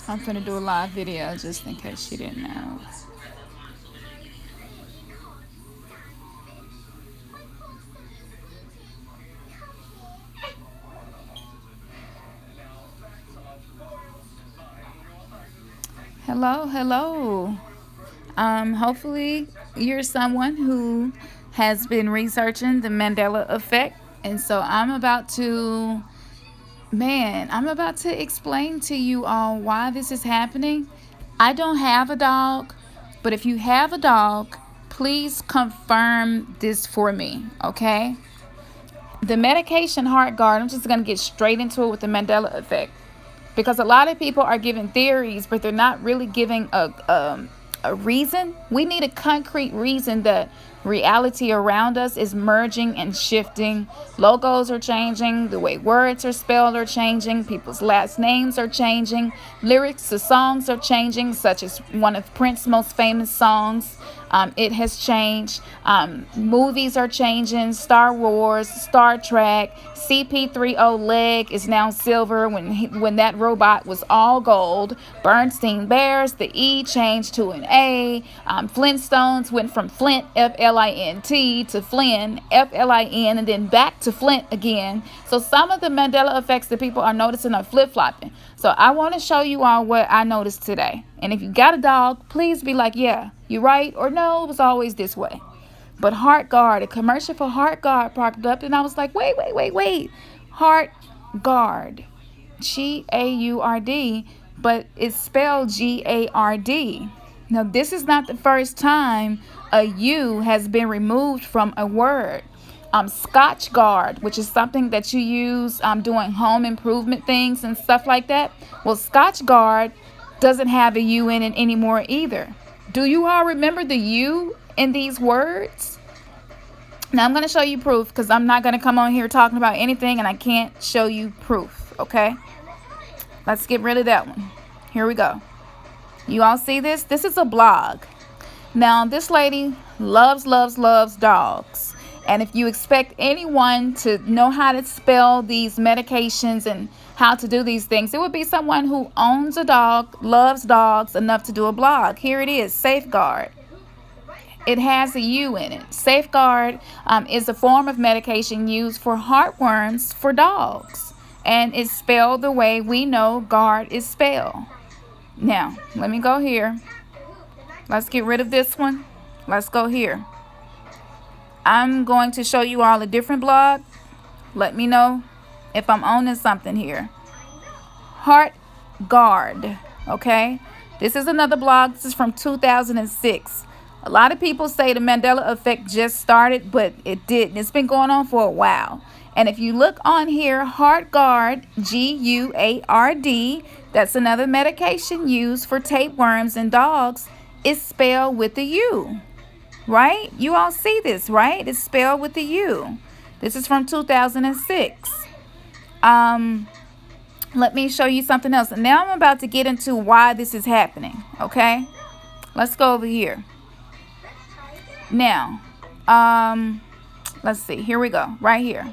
I'm finna do a live video just in case she didn't know. Hello, hello. Hopefully you're someone who has been researching the Mandela effect. And so I'm about to explain to you all why this is happening. I don't have a dog, but if you have a dog, please confirm this for me, okay? The medication HEARTGARD, I'm just going to get straight into it with the Mandela effect. Because a lot of people are giving theories, but they're not really giving a reason. We need a concrete reason that reality around us is merging and shifting. Logos are changing, the way words are spelled are changing, people's last names are changing, lyrics to songs are changing, such as one of Prince's most famous songs. It has changed. Movies are changing. Star Wars, Star Trek, CP30 leg is now silver when that robot was all gold. Bernstein Bears, the E changed to an A. Flintstones went from Flint, F-L-I-N-T, to Flynn, F-L-I-N, and then back to Flint again. So some of the Mandela effects that people are noticing are flip-flopping. So I want to show you all what I noticed today. And if you got a dog, please be like, yeah, you're right, or no, it was always this way. But HEARTGARD, a commercial for HEARTGARD popped up, and I was like, wait. HEARTGARD. G-A-U-R-D, but it's spelled G-A-R-D. Now, this is not the first time a U has been removed from a word. Scotch guard, which is something that you use doing home improvement things and stuff like that. Well, Scotch guard doesn't have a U in it anymore either. Do you all remember the U in these words? Now I'm going to show you proof because I'm not going to come on here talking about anything and I can't show you proof, okay? Let's get rid of that one. Here we go. You all see this? This is a blog. Now, this lady loves dogs. And if you expect anyone to know how to spell these medications and how to do these things, it would be someone who owns a dog, loves dogs enough to do a blog. Here it is, Safeguard. It has a U in it. Safeguard is a form of medication used for heartworms for dogs. And it's spelled the way we know guard is spelled. Now, let me go here. Let's get rid of this one. Let's go here. I'm going to show you all a different blog. Let me know if I'm owning something here. HEARTGARD, okay? This is another blog. This is from 2006. A lot of people say the Mandela effect just started, but it didn't. It's been going on for a while. And if you look on here, HEARTGARD, G-U-A-R-D, that's another medication used for tapeworms in dogs, is spelled with a U. Right? You all see this, right? It's spelled with a U. This is from 2006. Let me show you something else. And now I'm about to get into why this is happening, okay? Let's go over here. Now, let's see. Here we go. Right here.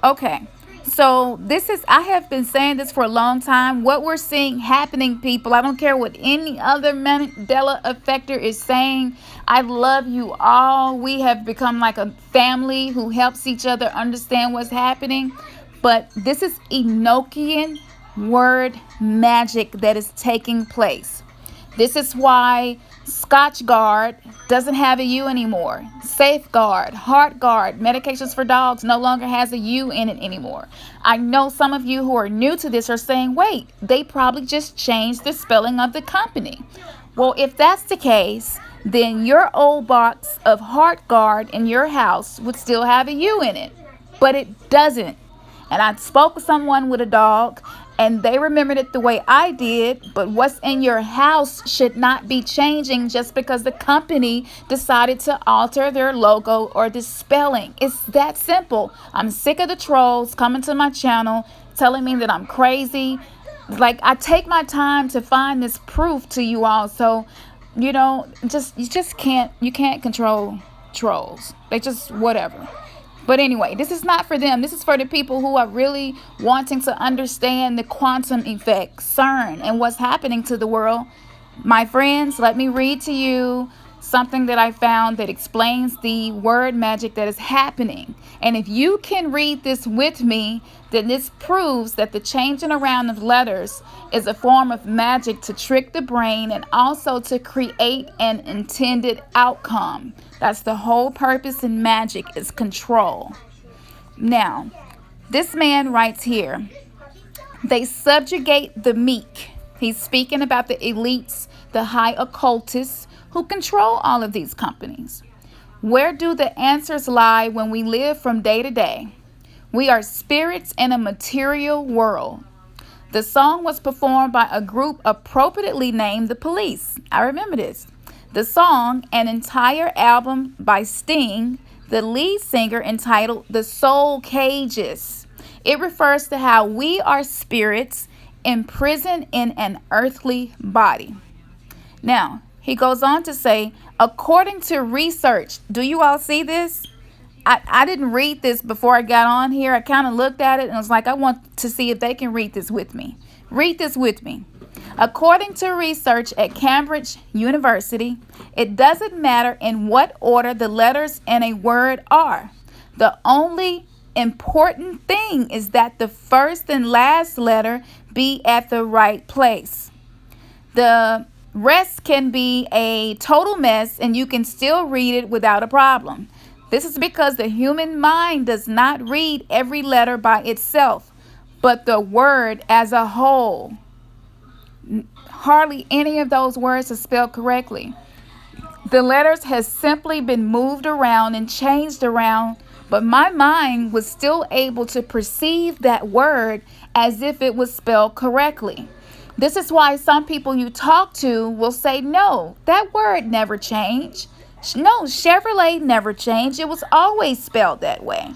Okay. So I have been saying this for a long time. What we're seeing happening, people, I don't care what any other Mandela effector is saying. I love you all. We have become like a family who helps each other understand what's happening. But this is Enochian word magic that is taking place. This is why Scotch Guard doesn't have a U anymore. Safeguard, HEARTGARD, medications for dogs no longer has a U in it anymore. I know some of you who are new to this are saying, wait, they probably just changed the spelling of the company. Well, if that's the case, then your old box of HEARTGARD in your house would still have a U in it. But it doesn't. And I spoke with someone with a dog, and they remembered it the way I did, but what's in your house should not be changing just because the company decided to alter their logo or the spelling. It's that simple. I'm sick of the trolls coming to my channel telling me that I'm crazy. Like, I take my time to find this proof to you all, so you know, you can't control trolls. They just whatever. But anyway, this is not for them. This is for the people who are really wanting to understand the quantum effect, CERN, and what's happening to the world. My friends, let me read to you something that I found that explains the word magic that is happening. And if you can read this with me, then this proves that the changing around of letters is a form of magic to trick the brain and also to create an intended outcome. That's the whole purpose in magic, is control. Now, this man writes here, they subjugate the meek. He's speaking about the elites, the high occultists who control all of these companies. Where do the answers lie when we live from day to day? We are spirits in a material world. The song was performed by a group appropriately named The Police. I remember this. The song, an entire album by Sting, the lead singer, entitled The Soul Cages. It refers to how we are spirits imprisoned in an earthly body. Now, he goes on to say, according to research, do you all see this? I didn't read this before I got on here. I kind of looked at it and was like, I want to see if they can read this with me. Read this with me. According to research at Cambridge University, it doesn't matter in what order the letters in a word are. The only important thing is that the first and last letter be at the right place. The rest can be a total mess and you can still read it without a problem. This is because the human mind does not read every letter by itself, but the word as a whole. Hardly any of those words are spelled correctly. The letters has simply been moved around and changed around, but my mind was still able to perceive that word as if it was spelled correctly. This is why some people you talk to will say, no, that word never changed. No, Chevrolet never changed. It was always spelled that way.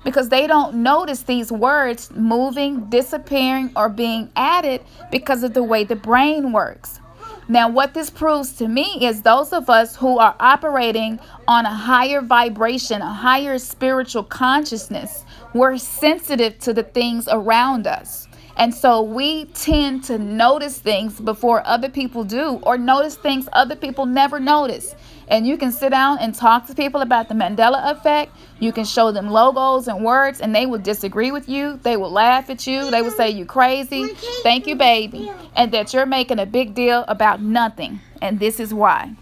Because they don't notice these words moving, disappearing, or being added because of the way the brain works. Now, what this proves to me is those of us who are operating on a higher vibration, a higher spiritual consciousness, we're sensitive to the things around us. And so we tend to notice things before other people do, or notice things other people never notice. And you can sit down and talk to people about the Mandela effect. You can show them logos and words, and they will disagree with you. They will laugh at you. They will say you crazy. Thank you, baby. And that you're making a big deal about nothing. And this is why.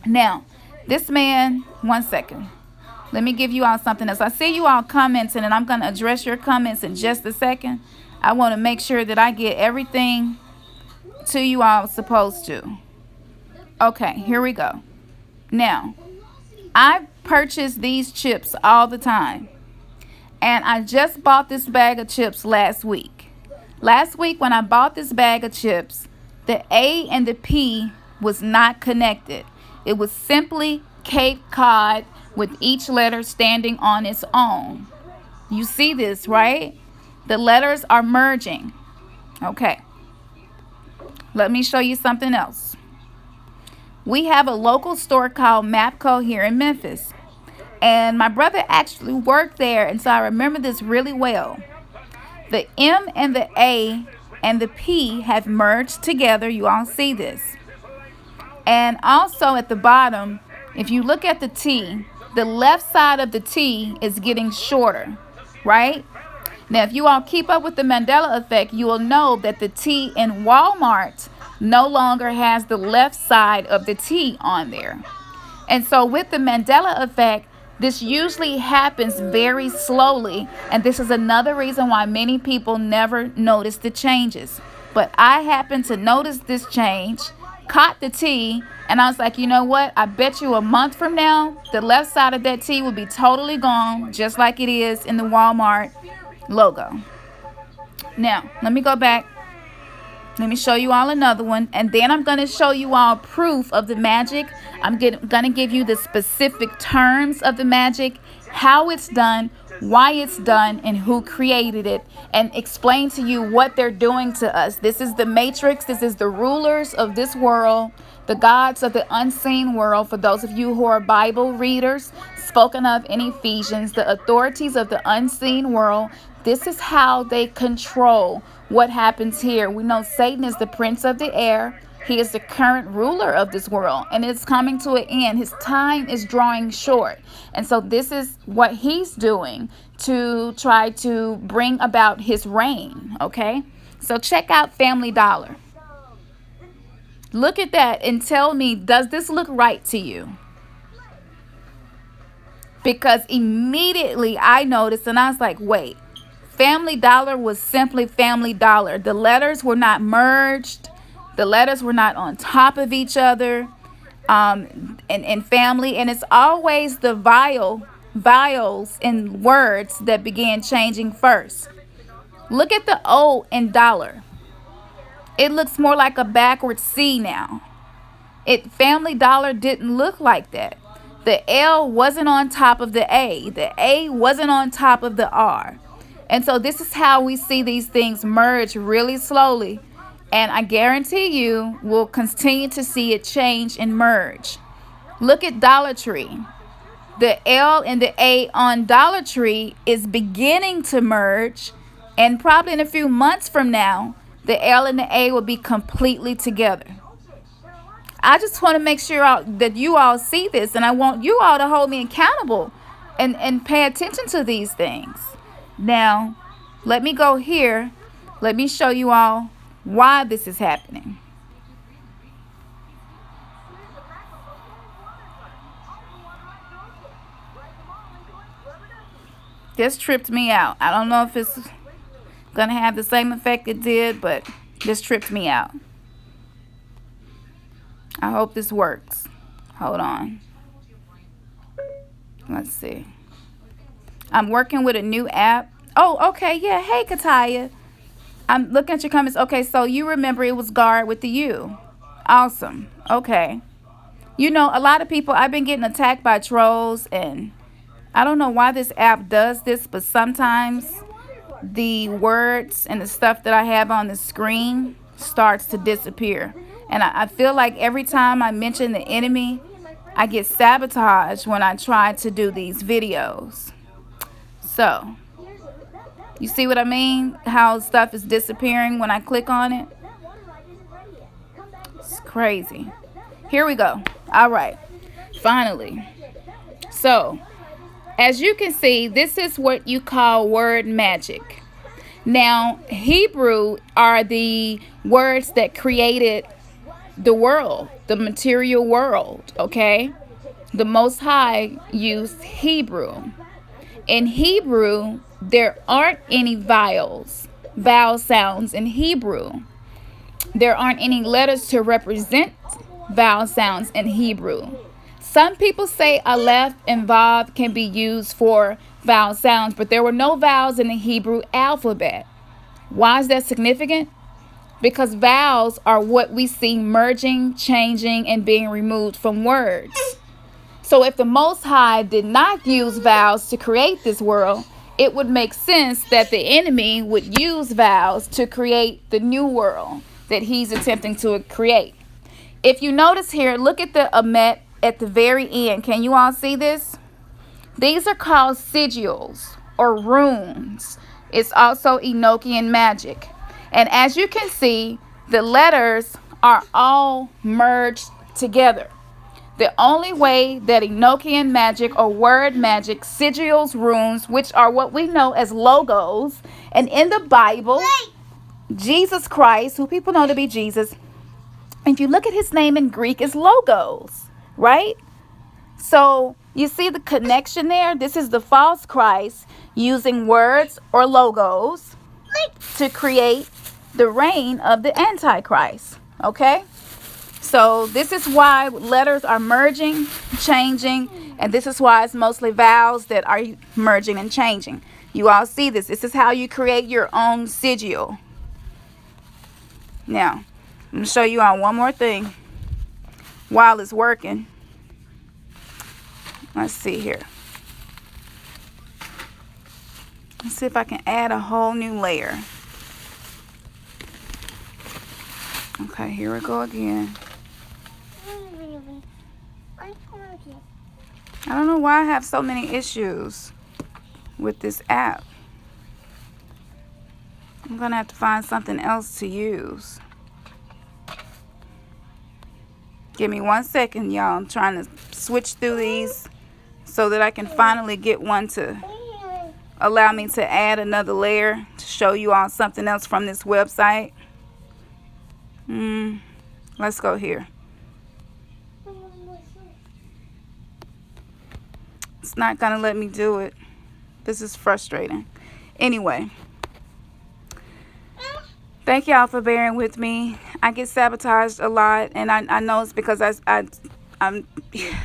Now, this man, one second. Let me give you all something else. I see you all commenting, and I'm going to address your comments in just a second. I want to make sure that I get everything to you all supposed to. Okay, here we go. Now, I purchase these chips all the time. And I just bought this bag of chips last week. Last week when I bought this bag of chips, the A and the P was not connected. It was simply Cape Cod with each letter standing on its own. You see this, right? The letters are merging. Okay. Let me show you something else. We have a local store called Mapco here in Memphis. And my brother actually worked there, and so I remember this really well. The M and the A and the P have merged together. You all see this. And also at the bottom, if you look at the T, the left side of the T is getting shorter, right? Now, if you all keep up with the Mandela effect, you will know that the T in Walmart no longer has the left side of the T on there. And so with the Mandela effect, this usually happens very slowly. And this is another reason why many people never notice the changes. But I happened to notice this change, caught the T, and I was like, you know what? I bet you a month from now, the left side of that T will be totally gone, just like it is in the Walmart logo. Now, let me go back. Let me show you all another one, and then I'm going to show you all proof of the magic. I'm going to give you the specific terms of the magic, how it's done, why it's done, and who created it, and explain to you what they're doing to us. This is the matrix. This is the rulers of this world, the gods of the unseen world. For those of you who are Bible readers, spoken of in Ephesians, the authorities of the unseen world. This is how they control what happens here. We know Satan is the prince of the air. He is the current ruler of this world, and it's coming to an end. His time is drawing short. And so this is what he's doing to try to bring about his reign, okay? So check out Family Dollar. Look at that and tell me, does this look right to you? Because immediately I noticed and I was like, wait, Family Dollar was simply Family Dollar. The letters were not merged. The letters were not on top of each other in family. And it's always the vowels in words that began changing first. Look at the O in dollar. It looks more like a backward C now. Family Dollar didn't look like that. The L wasn't on top of the A. The A wasn't on top of the R. And so this is how we see these things merge really slowly. And I guarantee you will continue to see it change and merge. Look at Dollar Tree. The L and the A on Dollar Tree is beginning to merge. And probably in a few months from now, the L and the A will be completely together. I just want to make sure that you all see this, and I want you all to hold me accountable and pay attention to these things. Now, let me go here. Let me show you all why this is happening. This tripped me out. I don't know if it's going to have the same effect it did, but this tripped me out. I hope this works. Hold on. Let's see. I'm working with a new app. Oh, okay. Yeah. Hey, Kataya. I'm looking at your comments. Okay, so you remember it was guard with the U. Awesome. Okay. You know, a lot of people, I've been getting attacked by trolls, and I don't know why this app does this, but sometimes the words and the stuff that I have on the screen starts to disappear. And I feel like every time I mention the enemy, I get sabotaged when I try to do these videos. So, you see what I mean? How stuff is disappearing when I click on it? It's crazy. Here we go. All right. Finally. So, as you can see, this is what you call word magic. Now, Hebrew are the words that created the world, the material world, okay? The Most High used Hebrew. In Hebrew, there aren't any vowel sounds in Hebrew. There aren't any letters to represent vowel sounds in Hebrew. Some people say aleph and vav can be used for vowel sounds, but there were no vowels in the Hebrew alphabet. Why is that significant? Because vowels are what we see merging, changing, and being removed from words. So if the Most High did not use vowels to create this world, it would make sense that the enemy would use vowels to create the new world that he's attempting to create. If you notice here, look at the Amet at the very end. Can you all see this? These are called sigils or runes. It's also Enochian magic. And as you can see, the letters are all merged together. The only way that Enochian magic or word magic, sigils, runes, which are what we know as logos, and in the Bible, Jesus Christ, who people know to be Jesus, if you look at his name in Greek, is logos, right? So you see the connection there? This is the false Christ using words or logos to create the reign of the Antichrist, okay? So this is why letters are merging, changing, and this is why it's mostly vowels that are merging and changing. You all see this. This is how you create your own sigil. Now, I'm going to show you on one more thing while it's working. Let's see here. Let's see if I can add a whole new layer. Okay, here we go again. I don't know why I have so many issues with this app. I'm gonna have to find something else to use. Give me 1 second, y'all. I'm trying to switch through these so that I can finally get one to allow me to add another layer to show you all something else from this website. Let's go here. It's not gonna let me do it. This is frustrating. Anyway, thank y'all for bearing with me. I get sabotaged a lot, and I know it's because I'm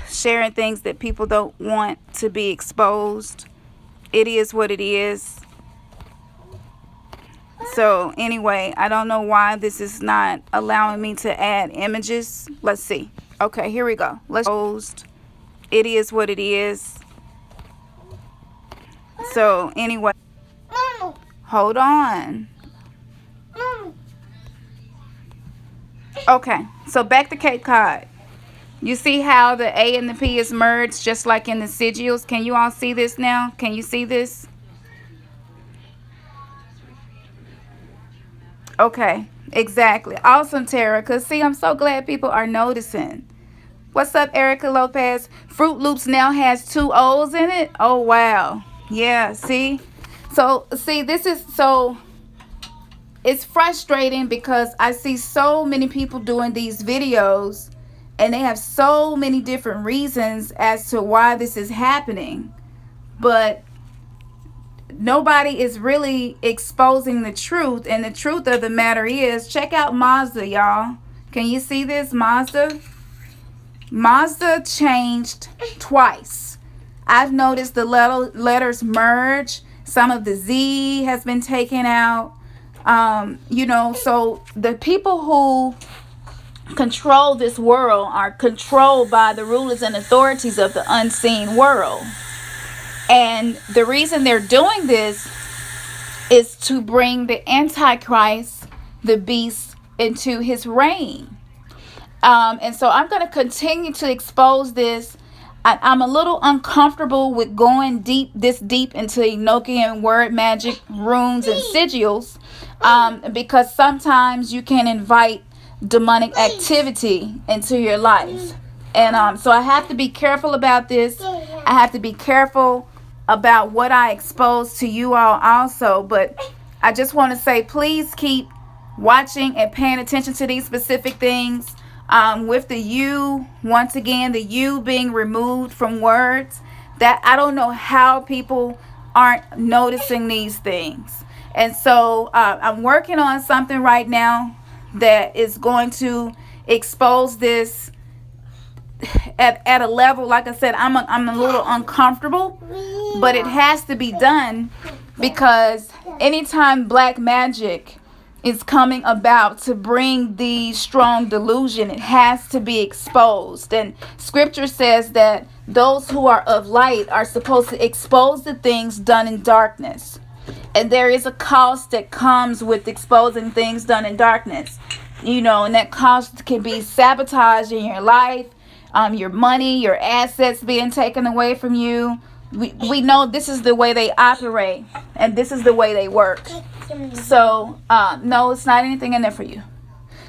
sharing things that people don't want to be exposed. It is what it is. So anyway, I don't know why this is not allowing me to add images. Let's see. Okay, here we go. Let's post. It is what it is. So anyway, hold on. Okay, so back to Cape Cod. You see how the A and the P is merged just like in the sigils? Can you all see this now? Can you see this? Okay, exactly. Awesome, Tara. Because, see, I'm so glad people are noticing. What's up, Erica Lopez? Fruit Loops now has 2 O's in it? Oh, wow. Yeah, see? So, see, this is so... It's frustrating because I see so many people doing these videos and they have so many different reasons as to why this is happening. But nobody is really exposing the truth. And the truth of the matter is, check out Mazda, y'all. Can you see this? Mazda changed twice. I've noticed the letters merge. Some of the Z has been taken out. You know, so the people who control this world are controlled by the rulers and authorities of the unseen world. And the reason they're doing this is to bring the Antichrist, the beast, into his reign. And so I'm going to continue to expose this. I'm a little uncomfortable with going this deep into Enochian word magic, runes, and sigils, because sometimes you can invite demonic activity into your life. And so I have to be careful about this. I have to be careful about what I expose to you all also. But I just want to say, please keep watching and paying attention to these specific things. With the you, once again, the you being removed from words, that I don't know how people aren't noticing these things. And so I'm working on something right now that is going to expose this at a level. Like I said, I'm a little uncomfortable, but it has to be done, because anytime black magic is coming about to bring the strong delusion, it has to be exposed. And scripture says that those who are of light are supposed to expose the things done in darkness. And there is a cost that comes with exposing things done in darkness. You know, and that cost can be sabotage in your life, your money, your assets being taken away from you. We know this is the way they operate, and this is the way they work. So, no, it's not anything in there for you.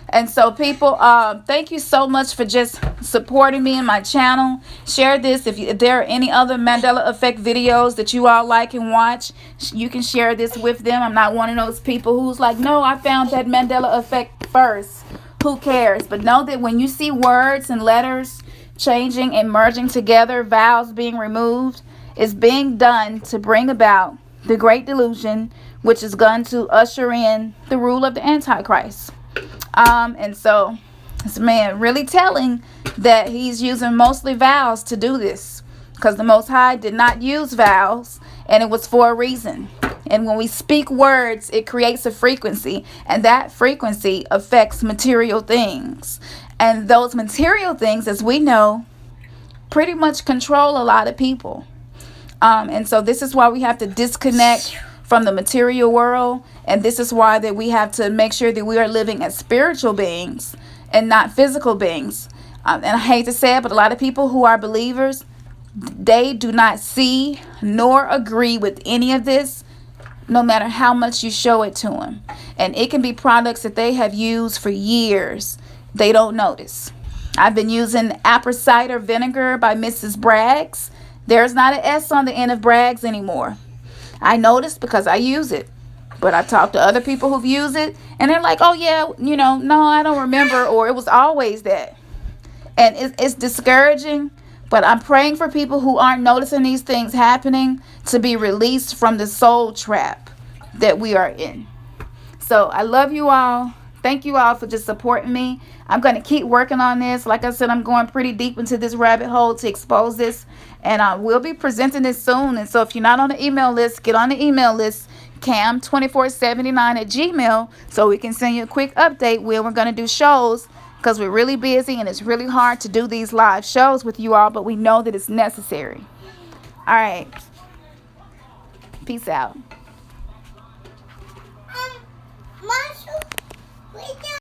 And so, people, thank you so much for just supporting me and my channel. Share this. If there are any other Mandela Effect videos that you all like and watch, you can share this with them. I'm not one of those people who's like, no, I found that Mandela Effect first. Who cares? But know that when you see words and letters changing and merging together, vowels being removed, it's being done to bring about the great delusion, which is going to usher in the rule of the Antichrist. And so this man really telling that he's using mostly vowels to do this, because the Most High did not use vowels, and it was for a reason. And when we speak words, it creates a frequency, and that frequency affects material things. And those material things, as we know, pretty much control a lot of people. And so this is why we have to disconnect from the material world. And this is why that we have to make sure that we are living as spiritual beings and not physical beings. And I hate to say it, but a lot of people who are believers, They do not see nor agree with any of this, no matter how much you show it to them. And it can be products that they have used for years. They don't notice. I've been using apple cider vinegar by Mrs. Bragg's. There's not an S on the end of Bragg's anymore. I noticed because I use it. But I talked to other people who've used it, and they're like, oh yeah, no, I don't remember, or it was always that. And it's discouraging, but I'm praying for people who aren't noticing these things happening to be released from the soul trap that we are in. So I love you all. Thank you all for just supporting me. I'm going to keep working on this. Like I said, I'm going pretty deep into this rabbit hole to expose this. And I will be presenting this soon. And so if you're not on the email list, get on the email list, cam2479@gmail, so we can send you a quick update when we're going to do shows, because we're really busy and it's really hard to do these live shows with you all, but we know that it's necessary. All right. Peace out.